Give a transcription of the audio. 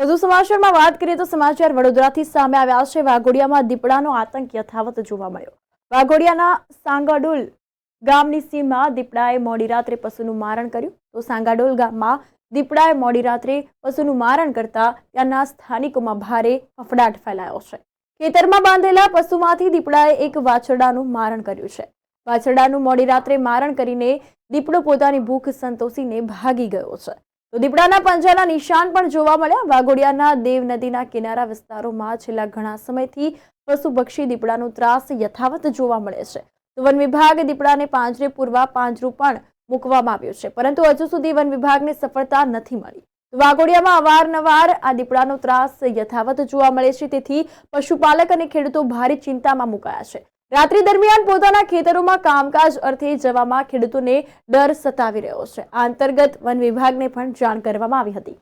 વધુ સમાચારમાં વાત કરીએ તો સમાચાર વડોદરાથી સામે આવ્યા છે। વાઘોડિયામાં દીપડાનો આતંક યથાવત જોવા મળ્યો। વાઘોડિયાના સાંગાડોલ ગામની સીમમાં દીપડાએ મોડી રાત્રે પશુનું મારણ કર્યું। તો સાંગાડોલ ગામમાં દીપડાએ મોડી રાત્રે પશુનું મારણ કરતા ત્યાંના સ્થાનિકોમાં ભારે ફફડાટ ફેલાયો છે। ખેતરમાં બાંધેલા પશુમાંથી દીપડાએ એક વાછરડાનું મારણ કર્યું છે। વાછરડાનું મોડી રાત્રે મારણ કરીને દીપડો પોતાની ભૂખ સંતોષીને ભાગી ગયો છે। તો દીપડાના પંજાના નિશાન પણ જોવા મળ્યા। વાઘોડિયાના દેવ નદીના કિનારા વિસ્તારોમાં છેલ્લા ઘણા સમયથી પશુપક્ષી દીપડાનો ત્રાસ યથાવત જોવા મળે છે। તો વન વિભાગે દીપડાને પાંજરે પૂરવા પાંજરું પણ મૂકવામાં આવ્યું છે, પરંતુ હજુ સુધી વન વિભાગને સફળતા નથી મળી। વાઘોડિયામાં અવારનવાર આ દીપડાનો ત્રાસ યથાવત જોવા મળે છે, તેથી પશુપાલક અને ખેડૂતો ભારે ચિંતામાં મુકાયા છે। રાત્રિ દરમિયાન પોતાના ખેતરોમાં કામકાજ અર્થે જવામાં ખેડૂતોને ડર સતાવી રહ્યો છે। આ અંતર્ગત વન વિભાગને પણ જાણ કરવામાં આવી હતી।